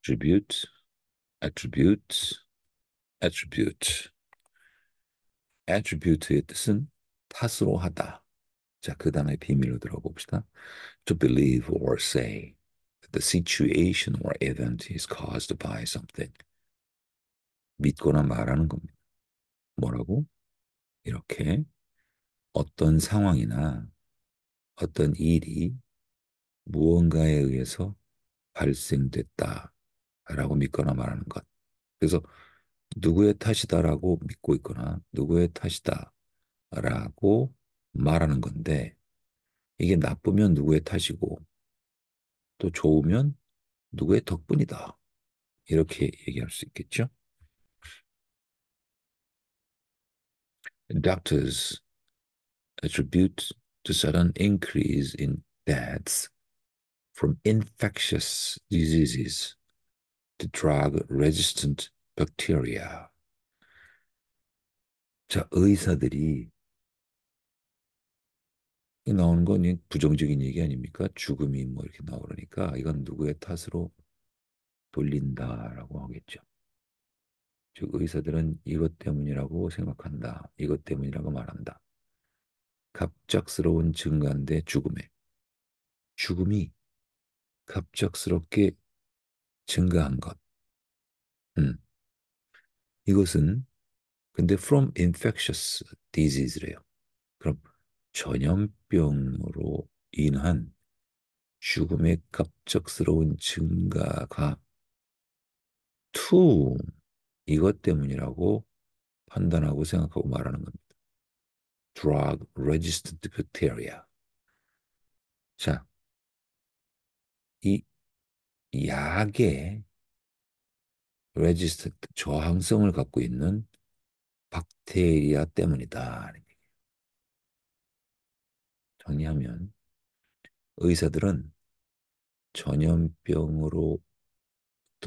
attribute, attribute, attribute. attribute의 뜻은 탓으로 하다. 자, 그 단어의 비밀로 들어봅시다. To believe or say that the situation or event is caused by something. 믿거나 말하는 겁니다. 뭐라고? 이렇게 어떤 상황이나 어떤 일이 무언가에 의해서 발생됐다라고 믿거나 말하는 것. 그래서 누구의 탓이다라고 믿고 있거나 누구의 탓이다라고 말하는 건데 이게 나쁘면 누구의 탓이고 또 좋으면 누구의 덕분이다. 이렇게 얘기할 수 있겠죠? Doctors attribute the sudden increase in deaths from infectious diseases to drug-resistant bacteria. 자, 의사들이 이 나오는 건 부정적인 얘기 아닙니까? 죽음이 뭐 이렇게 나오니까 이건 누구의 탓으로 돌린다라고 하겠죠. 즉 의사들은 이것 때문이라고 생각한다. 이것 때문이라고 말한다. 갑작스러운 증가인데 죽음이 갑작스럽게 증가한 것. 음, 이것은 근데 from infectious disease래요. 그럼 전염병으로 인한 죽음의 갑작스러운 증가가 to 이것 때문이라고 판단하고 생각하고 말하는 겁니다. drug resistant bacteria. 자, 이 약에 resistant 저항성을 갖고 있는 박테리아 때문이다. 정리하면 의사들은 전염병으로부터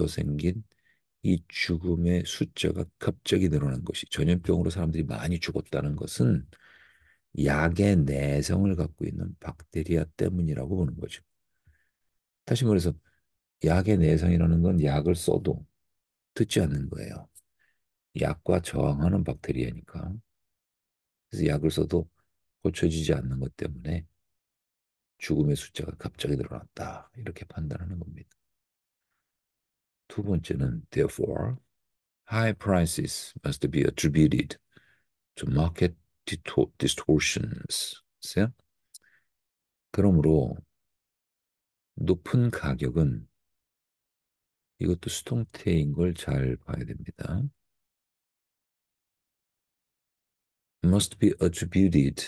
생긴 이 죽음의 숫자가 갑자기 늘어난 것이 전염병으로 사람들이 많이 죽었다는 것은 약의 내성을 갖고 있는 박테리아 때문이라고 보는 거죠. 다시 말해서 약의 내성이라는 건 약을 써도 듣지 않는 거예요. 약과 저항하는 박테리아니까. 그래서 약을 써도 고쳐지지 않는 것 때문에 죽음의 숫자가 갑자기 늘어났다. 이렇게 판단하는 겁니다. 두 번째는 therefore high prices must be attributed to market distortions. 글쎄요? 그러므로 높은 가격은 이것도 수동태인 걸 잘 봐야 됩니다. must be attributed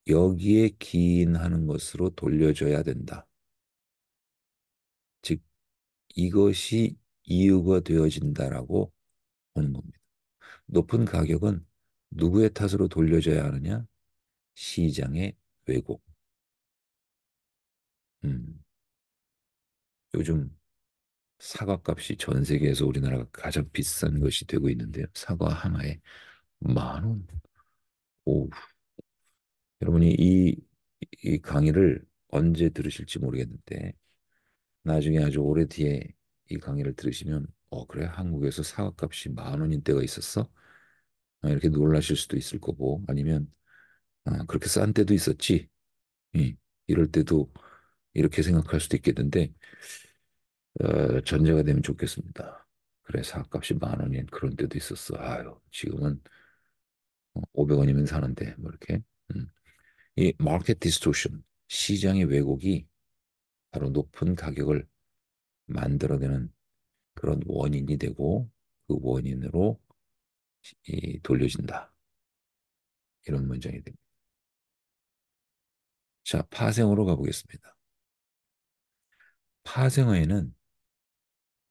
여기에 기인하는 것으로 돌려줘야 된다. 즉 이것이 이유가 되어진다라고 보는 겁니다. 높은 가격은 누구의 탓으로 돌려줘야 하느냐? 시장의 왜곡. 음, 요즘 사과값이 전 세계에서 우리나라가 가장 비싼 것이 되고 있는데요. 사과 하나에 10,000원. 오, 여러분이 이 강의를 언제 들으실지 모르겠는데 나중에 아주 오래 뒤에 이 강의를 들으시면 그래 한국에서 사과값이 10,000원인 때가 있었어? 이렇게 놀라실 수도 있을 거고 아니면 그렇게 싼 때도 있었지. 이럴 때도 이렇게 생각할 수도 있겠는데 전제가 되면 좋겠습니다. 그래 사과값이 10,000원인 그런 때도 있었어. 아유 지금은 500원이면 사는데 뭐 이렇게 이 마켓 디스토션 시장의 왜곡이 바로 높은 가격을 만들어내는 그런 원인이 되고 그 원인으로 돌려진다. 이런 문장이 됩니다. 자, 파생어로 가보겠습니다. 파생어에는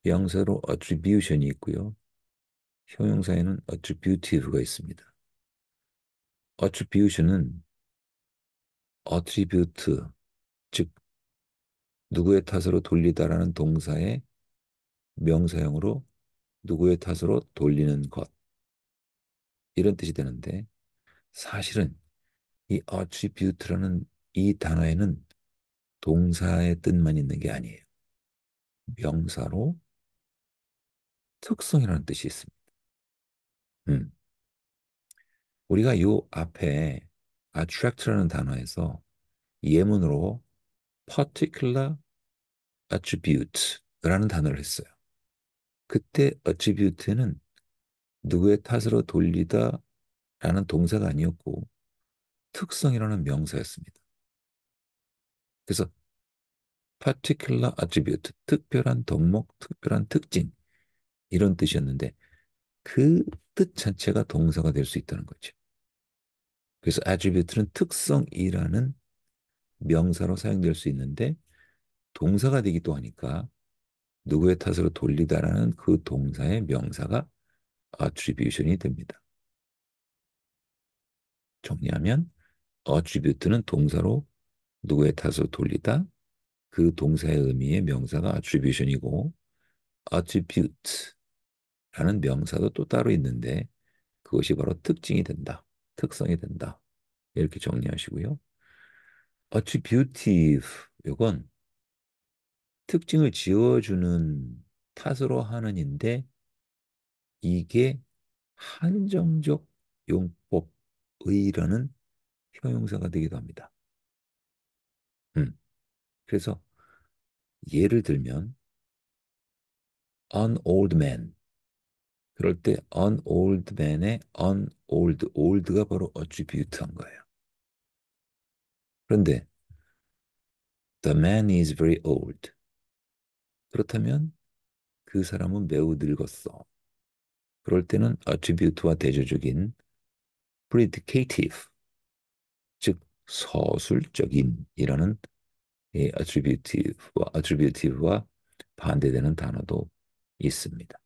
명사로 attribution이 있고요. 형용사에는 attributive가 있습니다. attribution은 attribute, 즉 누구의 탓으로 돌리다라는 동사의 명사형으로 누구의 탓으로 돌리는 것 이런 뜻이 되는데 사실은 이 attribute라는 이 단어에는 동사의 뜻만 있는 게 아니에요. 명사로 특성이라는 뜻이 있습니다. 음. 우리가 요 앞에 attract라는 단어에서 예문으로 particular attribute라는 단어를 했어요. 그때 attribute는 누구의 탓으로 돌리다라는 동사가 아니었고 특성이라는 명사였습니다. 그래서 particular attribute, 특별한 덕목, 특별한 특징 이런 뜻이었는데 그 뜻 자체가 동사가 될 수 있다는 거죠. 그래서 attribute는 특성이라는 명사로 사용될 수 있는데 동사가 되기도 하니까 누구의 탓으로 돌리다라는 그 동사의 명사가 attribution이 됩니다. 정리하면 attribute는 동사로 누구의 탓으로 돌리다 그 동사의 의미의 명사가 attribution이고 attribute라는 명사도 또 따로 있는데 그것이 바로 특징이 된다. 특성이 된다. 이렇게 정리하시고요. attributive 이건 특징을 지어주는 탓으로 하는인데 이게 한정적 용법의라는 형용사가 되기도 합니다. 음, 그래서 예를 들면 an old man 그럴 때 an old man의 an old, old가 바로 attribute한 거예요. 그런데 the man is very old 그렇다면 그 사람은 매우 늙었어. 그럴 때는 attribute와 대조적인 predicative 즉 서술적인이라는 이 attributive와 반대되는 단어도 있습니다.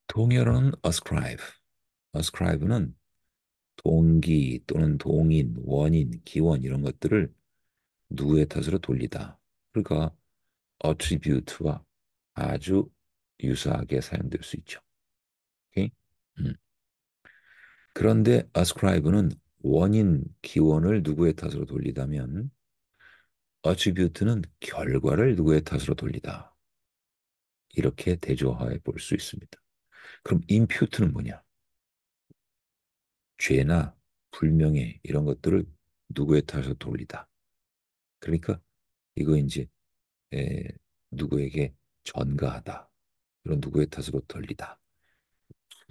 동의어로는 ascribe. ascribe는 동기 또는 동인, 원인, 기원 이런 것들을 누구의 탓으로 돌리다. 그러니까 attribute와 아주 유사하게 사용될 수 있죠. 오케이? 음. 그런데 ascribe는 원인, 기원을 누구의 탓으로 돌리다면 attribute는 결과를 누구의 탓으로 돌리다. 이렇게 대조해 볼 수 있습니다. 그럼 impute는 뭐냐? 죄나 불명예 이런 것들을 누구의 탓으로 돌리다. 그러니까 이거 이제 에, 누구에게 전가하다. 이런 누구의 탓으로 돌리다.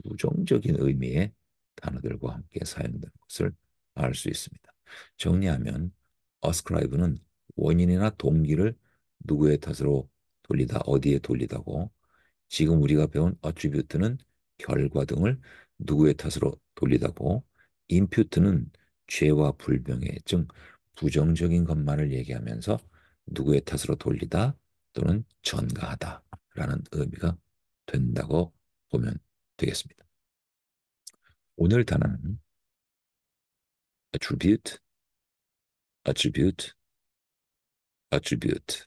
부정적인 의미의 단어들과 함께 사용되는 것을 알 수 있습니다. 정리하면 ascribe는 원인이나 동기를 누구의 탓으로 돌리다, 어디에 돌리다고 지금 우리가 배운 attribute는 결과 등을 누구의 탓으로 돌리다고 impute는 죄와 불명예, 즉 부정적인 것만을 얘기하면서 누구의 탓으로 돌리다 또는 전가하다라는 의미가 된다고 보면 되겠습니다. 오늘 단어는 attribute, attribute, attribute